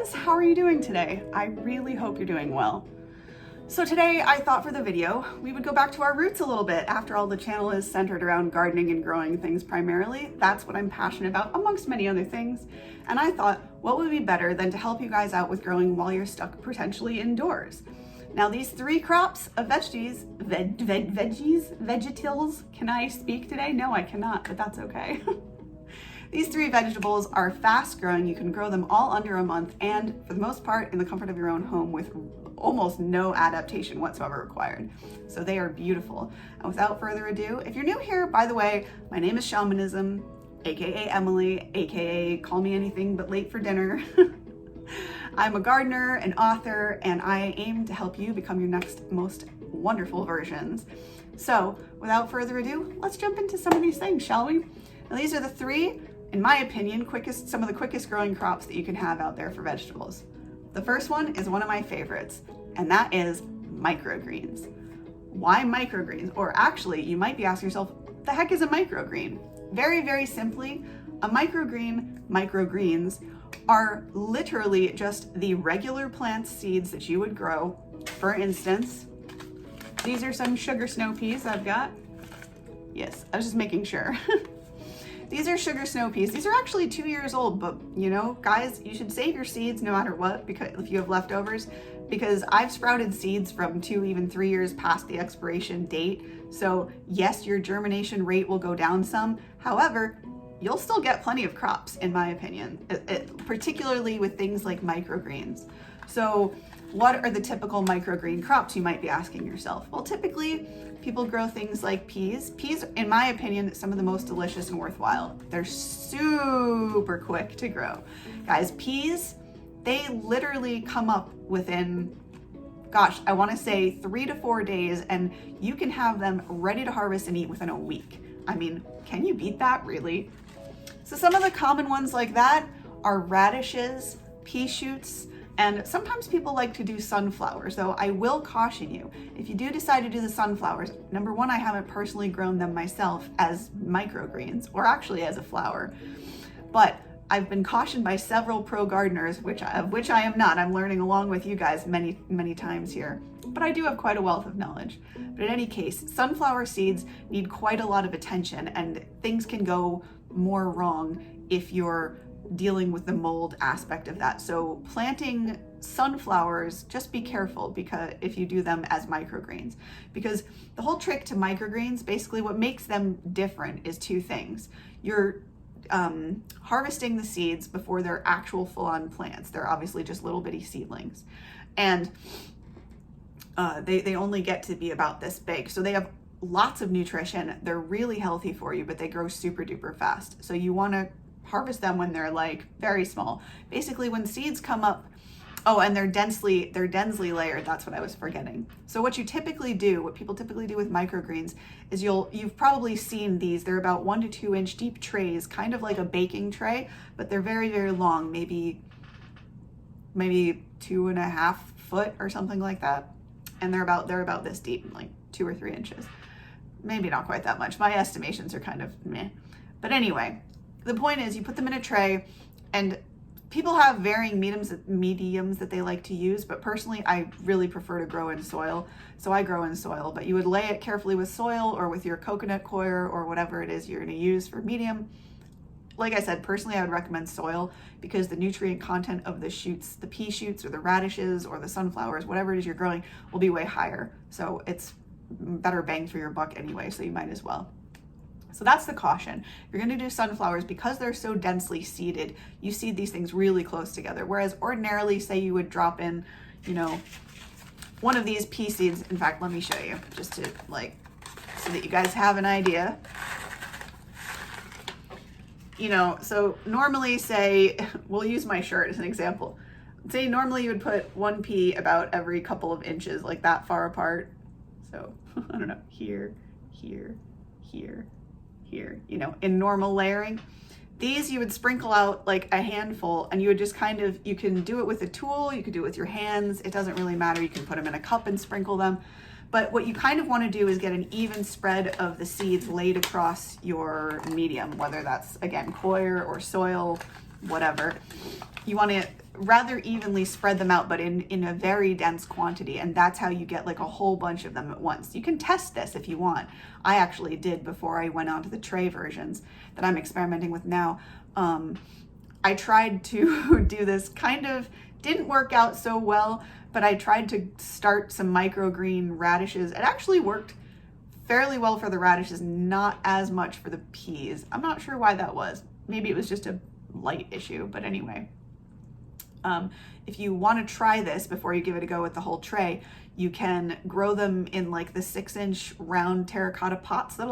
friends, how are you doing today? I really hope you're doing well. So today I thought for the video, we would go back to our roots a little bit. After all, the channel is centered around gardening and growing things primarily. That's what I'm passionate about, amongst many other things. And I thought, what would be better than to help you guys out with growing while you're stuck potentially indoors? Now these three crops of veggies, vegetables, can I speak today? No, I cannot, but that's okay. These three vegetables are fast growing. You can grow them all under a month and for the most part in the comfort of your own home with almost no adaptation whatsoever required. So they are beautiful. And without further ado, if you're new here, by the way, my name is Shamanism, AKA Emily, AKA call me anything but late for dinner. I'm a gardener, an author, and I aim to help you become your next most wonderful versions. So without further ado, let's jump into some of these things, shall we? Now these are the three, in my opinion, some of the quickest growing crops that you can have out there for vegetables. The first one is one of my favorites, and that is microgreens. Why microgreens? Or actually, you might be asking yourself, the heck is a microgreen? Very, very simply, a microgreens are literally just the regular plant seeds that you would grow. For instance, these are some sugar snow peas I've got. Yes, I was just making sure. These are sugar snow peas. These are actually 2 years old, but you know, guys, you should save your seeds no matter what, because if you have leftovers, because I've sprouted seeds from 2, even 3 years past the expiration date. So yes, your germination rate will go down some. However, you'll still get plenty of crops, in my opinion, particularly with things like microgreens. So what are the typical microgreen crops, you might be asking yourself? Well, typically people grow things like peas. Peas, in my opinion, some of the most delicious and worthwhile. They're super quick to grow. Guys, peas, they literally come up within, gosh, I want to say 3 to 4 days, and you can have them ready to harvest and eat within a week. I mean, can you beat that, really? So some of the common ones like that are radishes, pea shoots, and sometimes people like to do sunflowers, though I will caution you, if you do decide to do the sunflowers, number one, I haven't personally grown them myself as microgreens, or actually as a flower, but I've been cautioned by several pro gardeners, which I am not. I'm learning along with you guys many, many times here, but I do have quite a wealth of knowledge. But in any case, sunflower seeds need quite a lot of attention, and things can go more wrong if you're dealing with the mold aspect of that. So planting sunflowers, just be careful because if you do them as microgreens, because the whole trick to microgreens, basically what makes them different is two things. You're harvesting the seeds before they're actual full-on plants. They're obviously just little bitty seedlings, and they only get to be about this big, so they have lots of nutrition. They're really healthy for you, but they grow super duper fast. So you want to harvest them when they're like very small. Basically, when seeds come up, oh, and they're densely layered. That's what I was forgetting. So what people typically do with microgreens is you've probably seen these. They're about 1 to 2 inch deep trays, kind of like a baking tray, but they're very, very long, maybe 2.5 foot or something like that. And they're about this deep, like 2 or 3 inches. Maybe not quite that much. My estimations are kind of meh. But anyway, the point is you put them in a tray, and people have varying mediums that they like to use, but personally I really prefer to grow in soil. So I grow in soil, but you would lay it carefully with soil or with your coconut coir or whatever it is you're going to use for medium. Like I said, personally I would recommend soil because the nutrient content of the shoots, the pea shoots or the radishes or the sunflowers, whatever it is you're growing, will be way higher. So it's better bang for your buck anyway, so you might as well. So that's the caution. If you're going to do sunflowers, because they're so densely seeded, you seed these things really close together. Whereas ordinarily, say you would drop in, you know, one of these pea seeds. In fact, let me show you just to so that you guys have an idea. You know, so normally say, we'll use my shirt as an example. Say normally you would put one pea about every couple of inches, like that far apart. So I don't know, here, here, here, here, you know, in normal layering. These you would sprinkle out like a handful, and you would just kind of, you can do it with a tool, you could do it with your hands, it doesn't really matter. You can put them in a cup and sprinkle them. But what you kind of want to do is get an even spread of the seeds laid across your medium, whether that's, again, coir or soil, whatever. You want to rather evenly spread them out, but in a very dense quantity. And that's how you get like a whole bunch of them at once. You can test this if you want. I actually did before I went on to the tray versions that I'm experimenting with now. I tried to do this, kind of didn't work out so well, but I tried to start some microgreen radishes. It actually worked fairly well for the radishes, not as much for the peas. I'm not sure why that was. Maybe it was just a light issue, but anyway. If you want to try this before you give it a go with the whole tray, you can grow them in like the 6-inch round terracotta pots that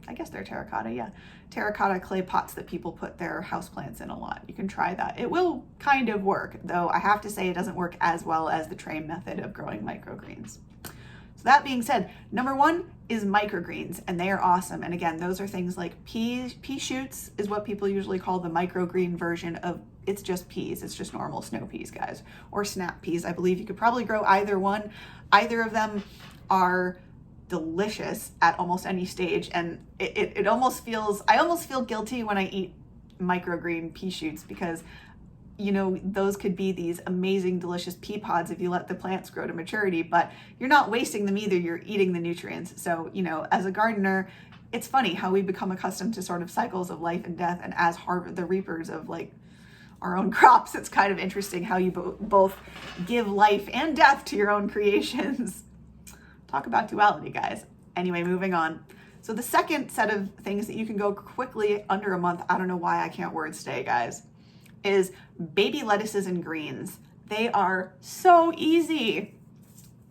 I guess they're terracotta, yeah. Terracotta clay pots that people put their houseplants in a lot. You can try that. It will kind of work, though I have to say it doesn't work as well as the tray method of growing microgreens. So that being said, number 1 is microgreens, and they are awesome. And again, those are things like pea shoots is what people usually call the microgreen version of, it's just peas. It's just normal snow peas, guys, or snap peas. I believe you could probably grow either one. Either of them are delicious at almost any stage, and it almost feels, I almost feel guilty when I eat microgreen pea shoots, because you know, those could be these amazing, delicious pea pods if you let the plants grow to maturity, but you're not wasting them either, you're eating the nutrients. So, you know, as a gardener, it's funny how we become accustomed to sort of cycles of life and death, and as the reapers of like our own crops, it's kind of interesting how you both give life and death to your own creations. Talk about duality, guys. Anyway, moving on. So the second set of things that you can go quickly under a month, I don't know why I can't word stay, guys, is baby lettuces and greens. They are so easy.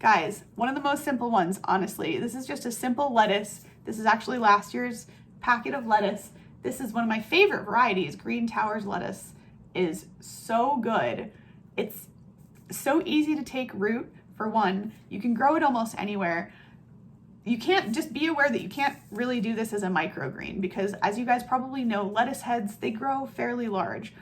Guys, one of the most simple ones, honestly. This is just a simple lettuce. This is actually last year's packet of lettuce. This is one of my favorite varieties. Green Towers lettuce is so good. It's so easy to take root, for one. You can grow it almost anywhere. You can't, just be aware that you can't really do this as a microgreen, because as you guys probably know, lettuce heads, they grow fairly large.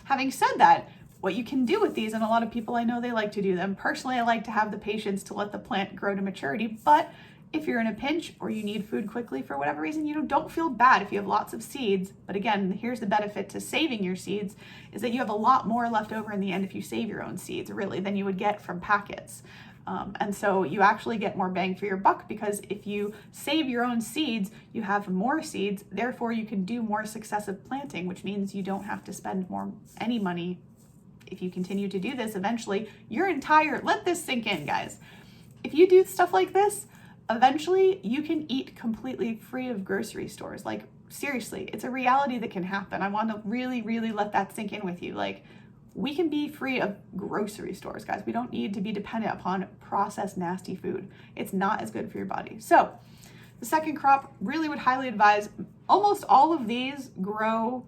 Having said that, what you can do with these, and a lot of people I know they like to do them, personally I like to have the patience to let the plant grow to maturity, but if you're in a pinch or you need food quickly for whatever reason, you know, don't feel bad if you have lots of seeds. But again, here's the benefit to saving your seeds, is that you have a lot more left over in the end if you save your own seeds, really, than you would get from packets. And so you actually get more bang for your buck, because if you save your own seeds, you have more seeds, therefore you can do more successive planting, which means you don't have to spend any money. If you continue to do this, eventually let this sink in, guys. If you do stuff like this, eventually you can eat completely free of grocery stores. Like, seriously, it's a reality that can happen. I want to really, really let that sink in with you. Like, we can be free of grocery stores, guys. We don't need to be dependent upon processed, nasty food. It's not as good for your body. So the second crop, really would highly advise, almost all of these grow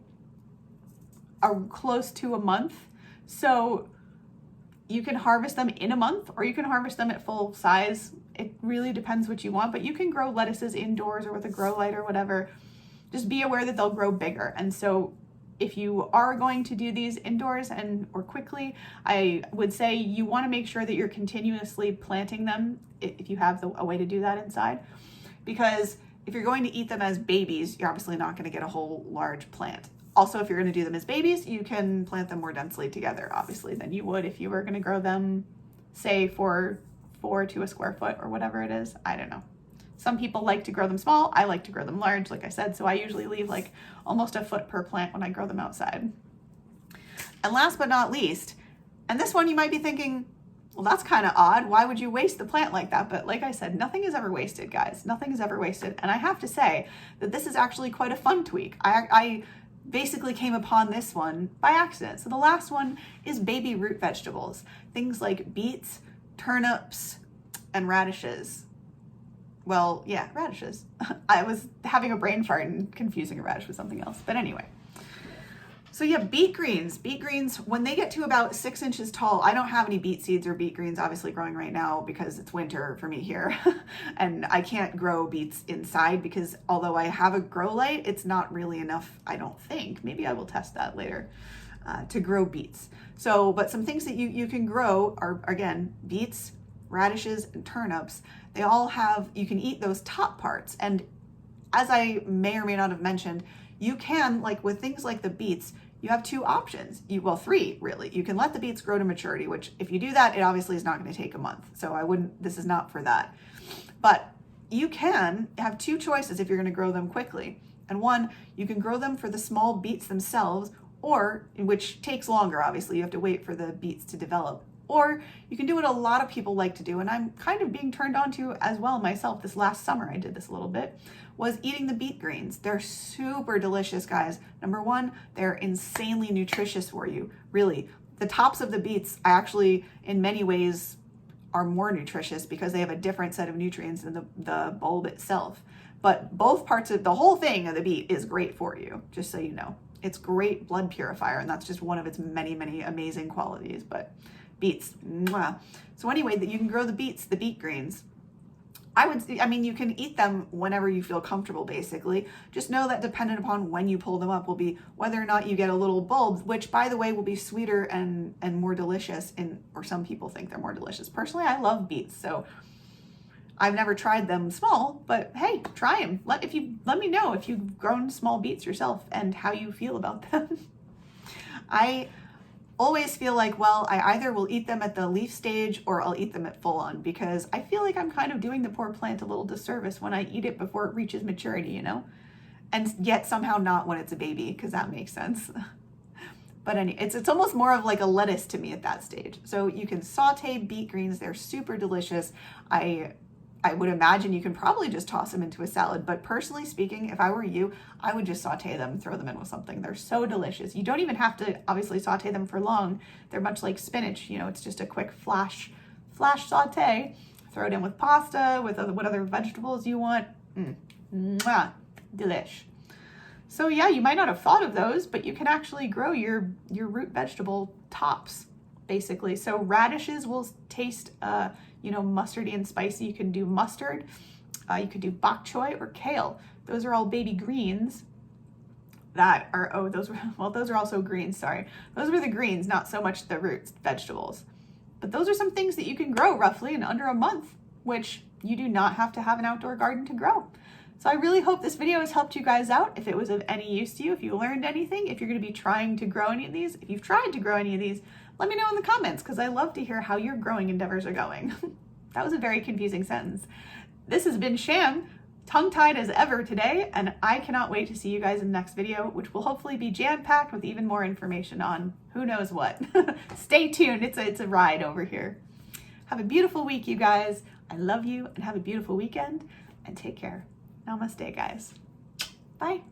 close to a month. So you can harvest them in a month, or you can harvest them at full size. It really depends what you want, but you can grow lettuces indoors or with a grow light or whatever. Just be aware that they'll grow bigger. And so if you are going to do these indoors or quickly, I would say you want to make sure that you're continuously planting them if you have a way to do that inside. Because if you're going to eat them as babies, you're obviously not going to get a whole large plant. Also, if you're going to do them as babies, you can plant them more densely together, obviously, than you would if you were going to grow them, say, for 4 to a square foot or whatever it is. I don't know. Some people like to grow them small. I like to grow them large, like I said, so I usually leave like almost a foot per plant when I grow them outside. And last but not least, and this one you might be thinking, well, that's kind of odd. Why would you waste the plant like that? But like I said, nothing is ever wasted, guys. Nothing is ever wasted. And I have to say that this is actually quite a fun tweak. I basically came upon this one by accident. So the last one is baby root vegetables. Things like beets, turnips, and radishes. Well, yeah, radishes. I was having a brain fart and confusing a radish with something else. But anyway. So yeah, beet greens. Beet greens, when they get to about 6 inches tall, I don't have any beet seeds or beet greens obviously growing right now because it's winter for me here. And I can't grow beets inside because although I have a grow light, it's not really enough, I don't think. Maybe I will test that later to grow beets. So, but some things that you can grow are, again, beets, radishes, and turnips. They all have, you can eat those top parts. And as I may or may not have mentioned, you can, like with things like the beets, you have two options. Well, three really. You can let the beets grow to maturity, which if you do that, it obviously is not going to take a month. So this is not for that. But you can have two choices if you're going to grow them quickly. And one, you can grow them for the small beets themselves, or which takes longer, obviously. You have to wait for the beets to develop. Or you can do what a lot of people like to do, and I'm kind of being turned on to as well myself. This last summer, I did this a little bit, was eating the beet greens. They're super delicious, guys. Number one, they're insanely nutritious for you. Really, the tops of the beets, I actually, in many ways, are more nutritious because they have a different set of nutrients than the bulb itself. But both parts of the whole thing of the beet is great for you, just so you know. It's great blood purifier, and that's just one of its many, many amazing qualities. But beets, mwah. So anyway, that you can grow the beets, the beet greens. You can eat them whenever you feel comfortable, basically. Just know that dependent upon when you pull them up will be whether or not you get a little bulb, which by the way will be sweeter and more delicious, or some people think they're more delicious. Personally, I love beets, so I've never tried them small, but hey, try them. Let me know if you've grown small beets yourself and how you feel about them. I always feel like, well, I either will eat them at the leaf stage or I'll eat them at full on, because I feel like I'm kind of doing the poor plant a little disservice when I eat it before it reaches maturity, you know? And yet somehow not when it's a baby, because that makes sense. But it's almost more of like a lettuce to me at that stage. So you can saute beet greens. They're super delicious. I would imagine you can probably just toss them into a salad, but personally speaking, if I were you, I would just saute them, throw them in with something. They're so delicious. You don't even have to obviously saute them for long. They're much like spinach, you know, it's just a quick flash saute. Throw it in with pasta, with what other vegetables you want. Mwah, delish. So yeah, you might not have thought of those, but you can actually grow your root vegetable tops, basically. So radishes will taste mustardy and spicy. You can do mustard, you could do bok choy or kale. Those are all baby greens that are, those are also greens, sorry. Those were the greens, not so much the roots, vegetables. But those are some things that you can grow roughly in under a month, which you do not have to have an outdoor garden to grow. So I really hope this video has helped you guys out. If it was of any use to you, if you learned anything, if you're going to be trying to grow any of these, if you've tried to grow any of these, let me know in the comments, because I love to hear how your growing endeavors are going. That was a very confusing sentence. This has been Sham, tongue-tied as ever today, and I cannot wait to see you guys in the next video, which will hopefully be jam-packed with even more information on who knows what. Stay tuned. It's a ride over here. Have a beautiful week, you guys. I love you, and have a beautiful weekend, and take care. Namaste, guys. Bye.